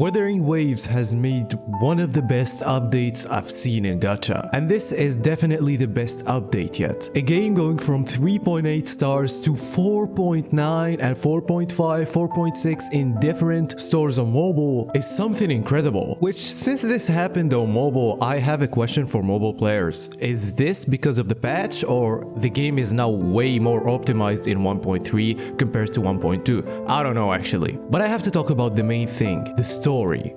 Wuthering Waves has made one of the best updates I've seen in gacha, and this is definitely the best update yet. A game going from 3.8 stars to 4.9 and 4.5, 4.6 in different stores on mobile is something incredible. Which, since this happened on mobile, I have a question for mobile players. Is this because of the patch, or the game is now way more optimized in 1.3 compared to 1.2? I don't know actually. But I have to talk about the main thing, the story.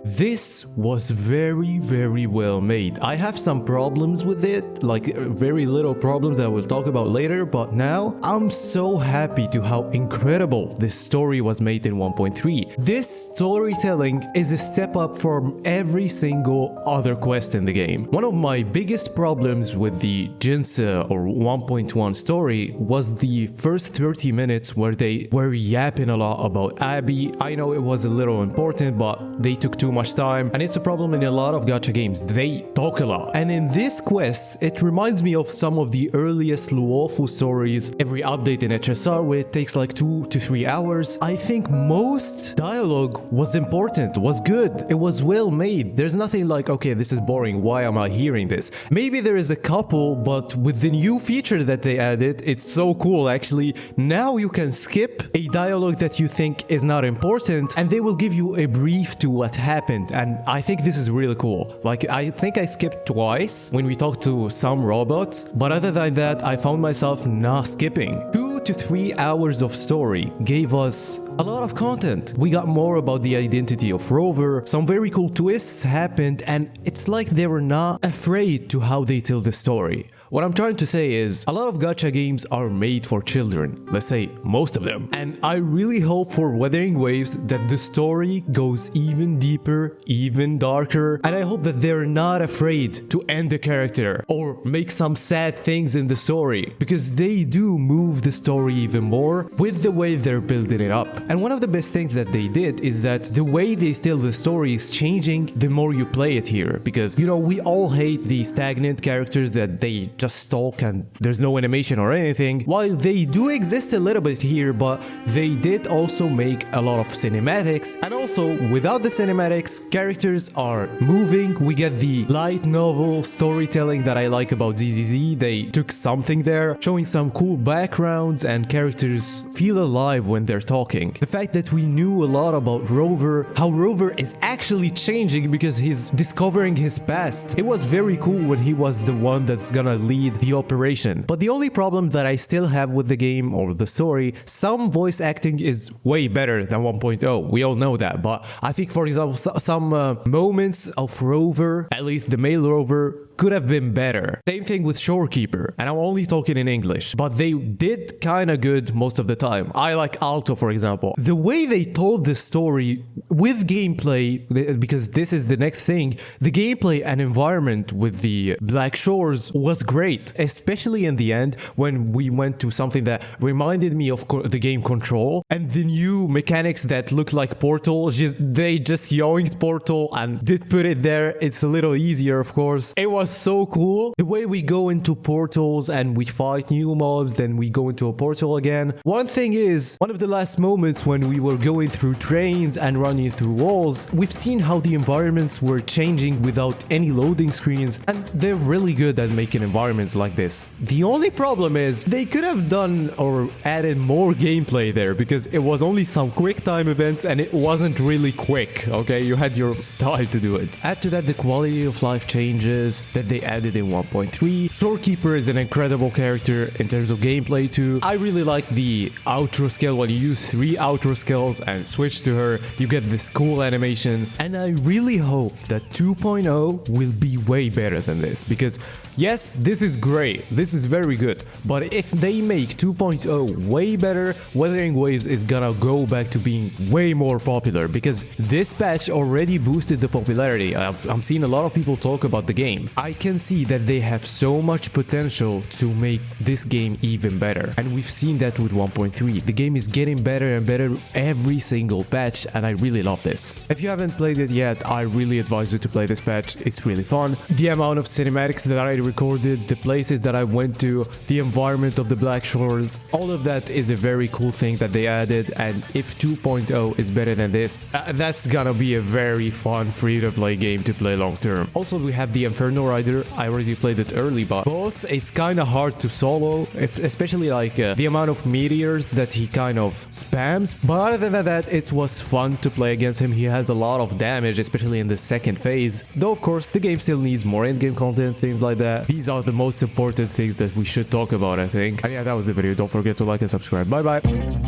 This was very well made. I have some problems with it, like very little problems that I will talk about later, but now I'm so happy to how incredible this story was made in 1.3. This storytelling is a step up from every single other quest in the game. One of my biggest problems with the Jinsa or 1.1 story was the first 30 minutes where they were yapping a lot about Abby. I know it was a little important, but they took too much time, and it's a problem in a lot of gacha games. They talk a lot. And in this quest, it reminds me of some of the earliest Luofu stories. Every update in HSR where it takes like 2 to 3 hours. I think most dialogue was important, was good. It was well made. There's nothing like, okay, this is boring, why am I hearing this? Maybe there is a couple, but with the new feature that they added, it's so cool actually. Now you can skip a dialogue that you think is not important, and they will give you a brief to what happened, and I think this is really cool. Like, I think I skipped twice when we talked to some robots, but other than that, I found myself not skipping. 2 to 3 hours of story gave us a lot of content. We got more about the identity of Rover, some very cool twists happened, and it's like they were not afraid to how they tell the story. What I'm trying to say is, a lot of gacha games are made for children, let's say most of them. And I really hope for Wuthering Waves that the story goes even deeper, even darker, and I hope that they're not afraid to end the character or make some sad things in the story, because they do move the story even more with the way they're building it up. And one of the best things that they did is that the way they tell the story is changing the more you play it here, because, you know, we all hate the stagnant characters that they just talk and there's no animation or anything. While they do exist a little bit here, but they did also make a lot of cinematics, and also without the cinematics, characters are moving. We get the light novel storytelling that I like about ZZZ. They took something there, showing some cool backgrounds, and characters feel alive when they're talking. The fact that we knew a lot about Rover, how Rover is actually changing because he's discovering his past. It was very cool when he was the one that's gonna lead the operation. But the only problem that I still have with the game or the story, some voice acting is way better than 1.0. We all know that, but I think, for example, some moments of Rover, at least the male Rover, could have been better. Same thing with Shorekeeper, and I'm only talking in English, but they did kinda good most of the time. I like Alto, for example. The way they told the story with gameplay, because this is the next thing, the gameplay and environment with the Black Shores was great, especially in the end when we went to something that reminded me of the game Control, and the new mechanics that looked like Portal, they just yoinked Portal and did put it there. It's a little easier, of course. It was so cool. The way we go into portals and we fight new mobs, then we go into a portal again. One thing is, one of the last moments when we were going through trains and running through walls, we've seen how the environments were changing without any loading screens, and they're really good at making environments like this. The only problem is, they could have done or added more gameplay there, because it was only some quick time events and it wasn't really quick, okay? You had your time to do it. Add to that the quality of life changes that they added in 1.3. Shorekeeper is an incredible character in terms of gameplay too. I really like the outro skill. When you use 3 outro skills and switch to her, you get this cool animation. And I really hope that 2.0 will be way better than this, because yes, this is great, this is very good, but if they make 2.0 way better, Wuthering Waves is gonna go back to being way more popular, because this patch already boosted the popularity. I'm seeing a lot of people talk about the game. I can see that they have so much potential to make this game even better, and we've seen that with 1.3. The game is getting better and better every single patch, and I really love this. If you haven't played it yet, I really advise you to play this patch. It's really fun. The amount of cinematics that I recorded, the places that I went to, the environment of the Black Shores. All of that is a very cool thing that they added, and if 2.0 is better than this, that's gonna be a very fun free-to-play game to play long term. Also, we have the Inferno Rider. I already played it early, but boss, it's kind of hard to solo, especially like the amount of meteors that he kind of spams. But other than that, it was fun to play against him. He has a lot of damage, especially in the second phase. Though, of course, the game still needs more in-game content, things like that. These are the most important things that we should talk about, I think. And yeah, that was the video. Don't forget to like and subscribe. Bye bye.